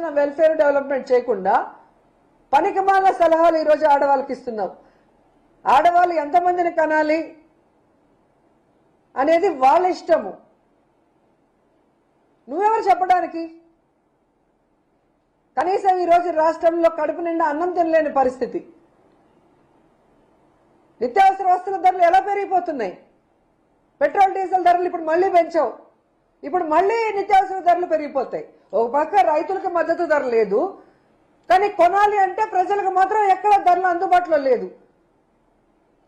చేయాల్సిన welfare development చేయకుండా పనికిమాల సలహాలు ఈరోజు ఆడవాళ్ళకి ఇస్తున్నావు. ఆడవాళ్ళు ఎంతమందిని కనాలి అనేది వాళ్ళ ఇష్టము. నువ్వెవరు చెప్పడానికి? కనీసం ఈరోజు రాష్ట్రంలో కడుపు నిండా అన్నం తినలేని పరిస్థితి. నిత్యావసర వస్తువుల ధరలు ఎలా పెరిగిపోతున్నాయి? పెట్రోల్ డీజిల్ ధరలు ఇప్పుడు మళ్ళీ పెంచావు. ఇప్పుడు మళ్ళీ నిత్యావసర ధరలు పెరిగిపోతాయి. ఒక పక్క రైతులకు మద్దతు ధర లేదు, కానీ కొనాలి అంటే ప్రజలకు మాత్రం ఎక్కడ ధరలు అందుబాటులో లేదు.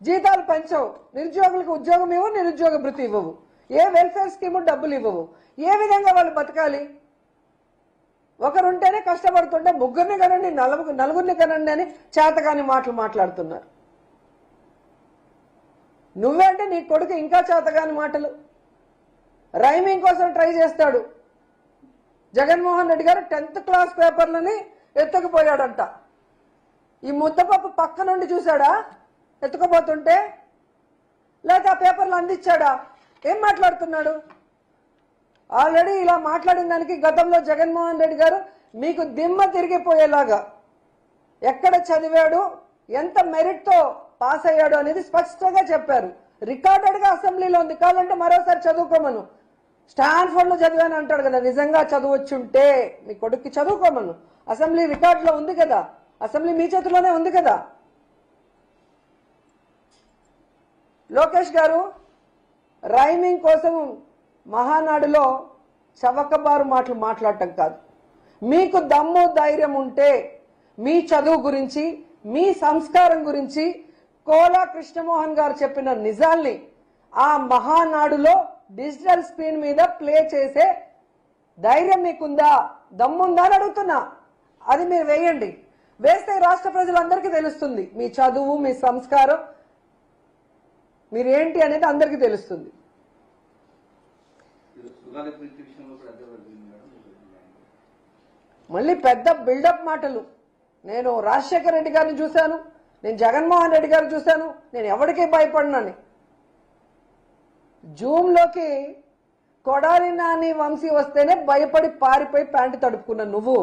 జీతాలు పెంచవు, నిరుద్యోగులకు ఉద్యోగం ఇవ్వవు, నిరుద్యోగ భృతి ఇవ్వవు, ఏ వెల్ఫేర్ స్కీము డబ్బులు ఇవ్వవు. ఏ విధంగా వాళ్ళు బతకాలి? ఒకరుంటేనే కష్టపడుతుంటే ముగ్గురిని కనండి, నలుగురిని కనండి అని చేతకాని మాటలు మాట్లాడుతున్నారు. నువ్వే అంటే నీ కొడుకు ఇంకా చేతకాని మాటలు. రైమింగ్ కోసం ట్రై చేస్తాడు. జగన్మోహన్ రెడ్డి గారు 10th క్లాస్ పేపర్లని ఎత్తుకుపోయాడంట. ఈ ముద్దపప్పు పక్క నుండి చూశాడా ఎత్తుకుపోతుంటే? లేదా ఆ పేపర్లు అందించాడా? ఏం మాట్లాడుతున్నాడు? ఆల్రెడీ ఇలా మాట్లాడిన దానికి గతంలో జగన్మోహన్ రెడ్డి గారు మీకు దిమ్మ తిరిగిపోయేలాగా ఎక్కడ చదివాడు, ఎంత మెరిట్తో పాస్ అయ్యాడు అనేది స్పష్టంగా చెప్పారు. రికార్డెడ్గా అసెంబ్లీలో ఉంది. కావాలంటే మరోసారి చదువుకోమను. స్టాన్ఫోర్డ్లో చదివాను అంటాడు కదా, నిజంగా చదువొచ్చుంటే మీ కొడుక్కి చదువుకోమను. అసెంబ్లీ రికార్డులో ఉంది కదా, అసెంబ్లీ మీ చేతిలోనే ఉంది కదా. లోకేష్ గారు రైమింగ్ కోసం మహానాడులో చవకబారు మాటలు మాట్లాడటం కాదు. మీకు దమ్ము ధైర్యం ఉంటే మీ చదువు గురించి, మీ సంస్కారం గురించి కోలా కృష్ణమోహన్ గారు చెప్పిన నిజాల్ని ఆ మహానాడులో డిజిటల్ స్క్రీన్ మీద ప్లే చేసే ధైర్యం మీకుందా, దమ్ముందా అని అడుగుతున్నా. అది మీరు వేయండి. వేస్తే రాష్ట్ర ప్రజలందరికీ తెలుస్తుంది మీ చదువు, మీ సంస్కారం, మీరేంటి అనేది అందరికీ తెలుస్తుంది. మళ్ళీ పెద్ద బిల్డప్ మాటలు. నేను రాజశేఖర రెడ్డి గారిని చూశాను, నేను జగన్మోహన్ రెడ్డి గారిని చూశాను, నేను ఎవరికీ భయపడినని. జూమ్లోకి కొడాలి నాని వంశీ వస్తేనే భయపడి పారిపోయి ప్యాంటు తడుపుకున్న నువ్వు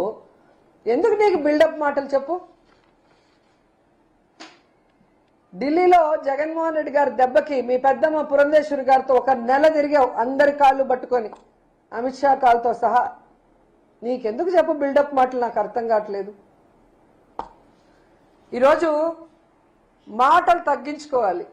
ఎందుకు నీకు బిల్డప్ మాటలు చెప్పు? ఢిల్లీలో జగన్మోహన్ రెడ్డి గారి దెబ్బకి మీ పెద్దమ్మ పురంధేశ్వరి గారితో ఒక నెల తిరిగావు, అందరి కాళ్ళు పట్టుకొని, అమిత్ షా కాళ్ళతో సహా. నీకెందుకు చెప్పు బిల్డప్ మాటలు? నాకు అర్థం కావట్లేదు. ఈరోజు మాటలు తగ్గించుకోవాలి.